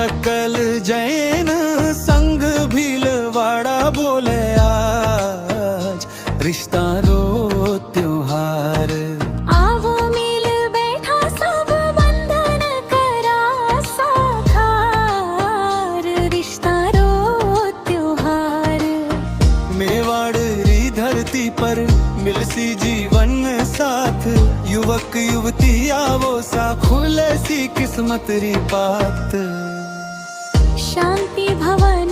सकल जैन संग भीलवाड़ा बोले आज रिश्ता रो त्योहार। आवो मिल बैठा सब बंधन करा साकार रिश्ता रो त्योहार। मेवाड़ री धरती पर मिलसी जीवन साथ युवक युवती आवो सा खुले सी किस्मत री बात। शांति भवन